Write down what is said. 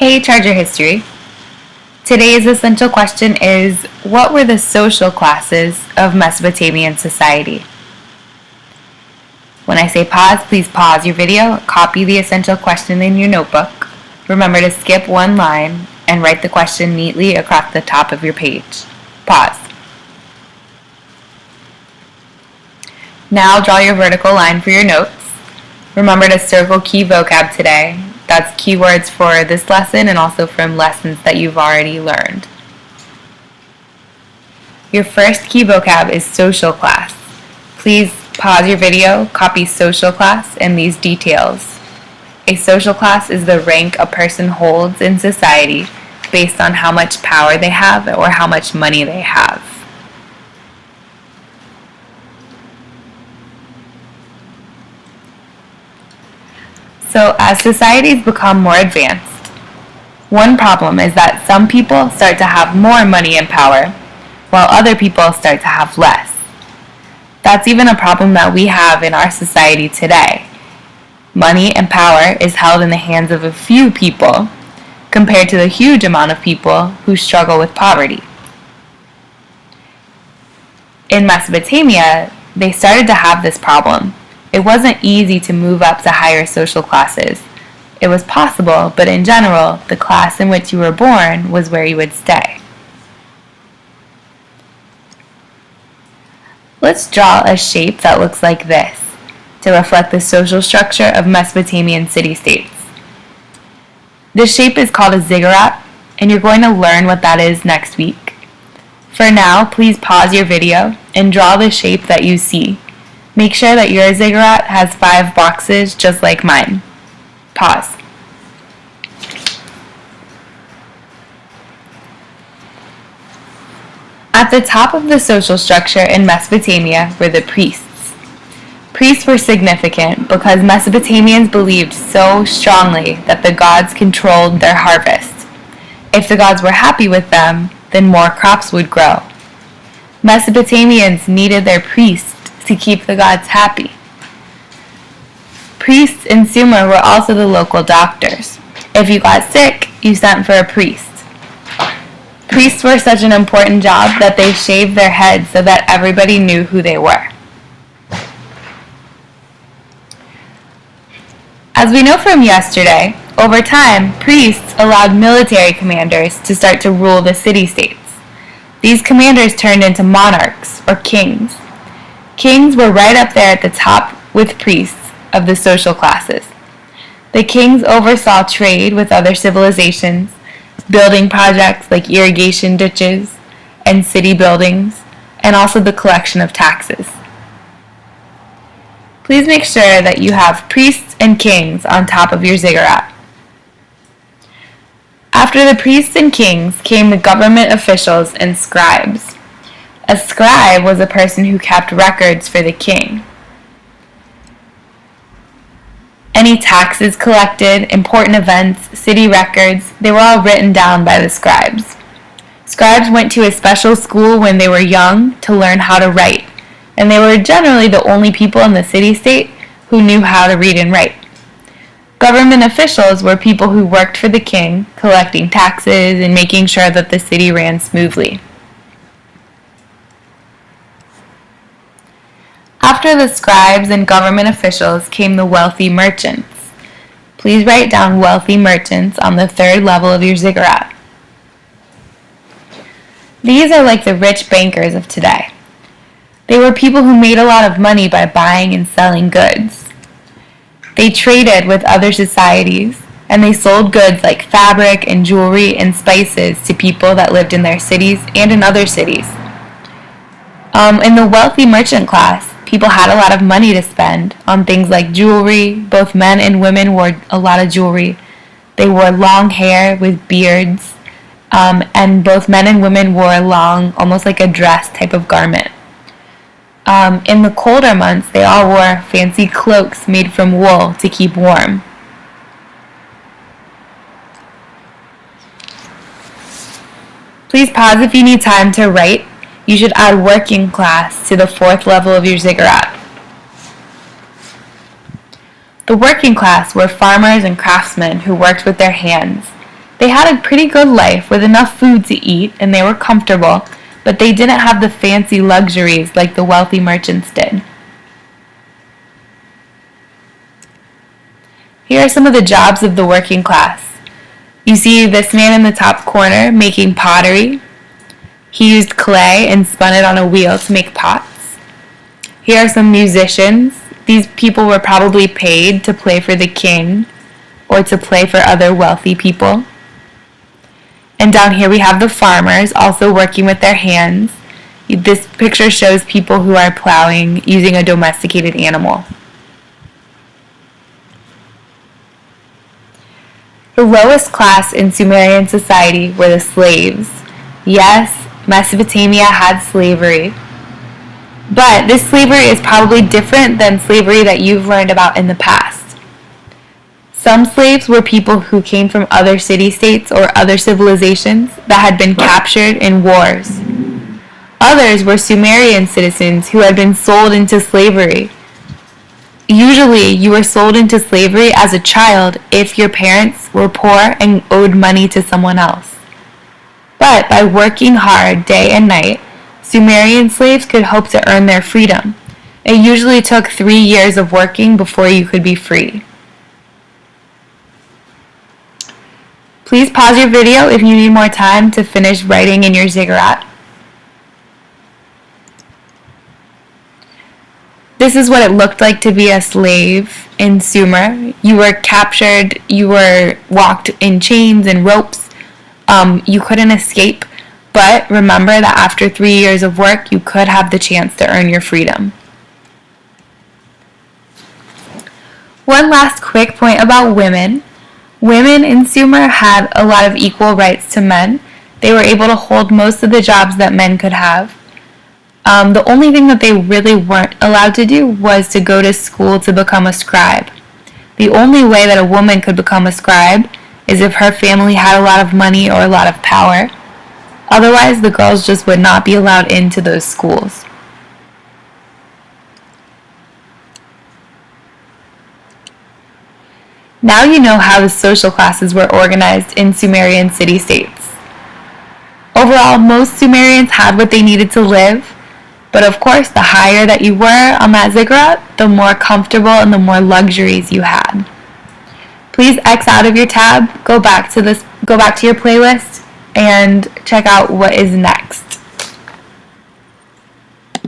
Hey, Charger History. Today's essential question is, what were the social classes of Mesopotamian society? When I say pause, please pause your video, copy the essential question in your notebook. Remember to skip one line and write the question neatly across the top of your page. Pause. Now draw your vertical line for your notes. Remember to circle key vocab today. That's keywords for this lesson and also from lessons that you've already learned. Your first key vocab is social class. Please pause your video, copy social class, and these details. A social class is the rank a person holds in society based on how much power they have or how much money they have. So as societies become more advanced, one problem is that some people start to have more money and power, while other people start to have less. That's even a problem that we have in our society today. Money and power is held in the hands of a few people, compared to the huge amount of people who struggle with poverty. In Mesopotamia, they started to have this problem. It wasn't easy to move up to higher social classes. It was possible, but in general, the class in which you were born was where you would stay. Let's draw a shape that looks like this to reflect the social structure of Mesopotamian city-states. This shape is called a ziggurat, and you're going to learn what that is next week. For now, please pause your video and draw the shape that you see. Make sure that your ziggurat has 5 boxes just like mine. Pause. At the top of the social structure in Mesopotamia were the priests. Priests were significant because Mesopotamians believed so strongly that the gods controlled their harvest. If the gods were happy with them, then more crops would grow. Mesopotamians needed their priests to keep the gods happy. Priests in Sumer were also the local doctors. If you got sick, you sent for a priest. Priests were such an important job that they shaved their heads so that everybody knew who they were. As we know from yesterday, over time, priests allowed military commanders to start to rule the city-states. These commanders turned into monarchs, or kings. Kings were right up there at the top with priests of the social classes. The kings oversaw trade with other civilizations, building projects like irrigation ditches and city buildings, and also the collection of taxes. Please make sure that you have priests and kings on top of your ziggurat. After the priests and kings came the government officials and scribes. A scribe was a person who kept records for the king. Any taxes collected, important events, city records, they were all written down by the scribes. Scribes went to a special school when they were young to learn how to write, and they were generally the only people in the city-state who knew how to read and write. Government officials were people who worked for the king, collecting taxes and making sure that the city ran smoothly. After the scribes and government officials came the wealthy merchants. Please write down wealthy merchants on the 3rd level of your ziggurat. These are like the rich bankers of today. They were people who made a lot of money by buying and selling goods. They traded with other societies, and they sold goods like fabric and jewelry and spices to people that lived in their cities and in other cities. In the wealthy merchant class, people had a lot of money to spend on things like jewelry. Both men and women wore a lot of jewelry. They wore long hair with beards, and both men and women wore long, almost like a dress type of garment. In the colder months, they all wore fancy cloaks made from wool to keep warm. Please pause if you need time to write. You should add working class to the 4th level of your ziggurat. The working class were farmers and craftsmen who worked with their hands. They had a pretty good life with enough food to eat, and they were comfortable, but they didn't have the fancy luxuries like the wealthy merchants did. Here are some of the jobs of the working class. You see this man in the top corner making pottery. He used clay and spun it on a wheel to make pots. Here are some musicians. These people were probably paid to play for the king or to play for other wealthy people. And down here we have the farmers also working with their hands. This picture shows people who are plowing using a domesticated animal. The lowest class in Sumerian society were the slaves. Yes, Mesopotamia had slavery. But this slavery is probably different than slavery that you've learned about in the past. Some slaves were people who came from other city-states or other civilizations that had been captured in wars. Others were Sumerian citizens who had been sold into slavery. Usually, you were sold into slavery as a child if your parents were poor and owed money to someone else. But by working hard day and night, Sumerian slaves could hope to earn their freedom. It usually took 3 years of working before you could be free. Please pause your video if you need more time to finish writing in your ziggurat. This is what it looked like to be a slave in Sumer. You were captured, you were walked in chains and ropes. You couldn't escape, but remember that after 3 years of work, you could have the chance to earn your freedom. One last quick point about women. Women in Sumer had a lot of equal rights to men. They were able to hold most of the jobs that men could have. The only thing that they really weren't allowed to do was to go to school to become a scribe. The only way that a woman could become a scribe is if her family had a lot of money or a lot of power. Otherwise, the girls just would not be allowed into those schools. Now you know how the social classes were organized in Sumerian city-states. Overall, most Sumerians had what they needed to live. But of course, the higher that you were on that ziggurat, the more comfortable and the more luxuries you had. Please X out of your tab, go back to your playlist, and check out what is next.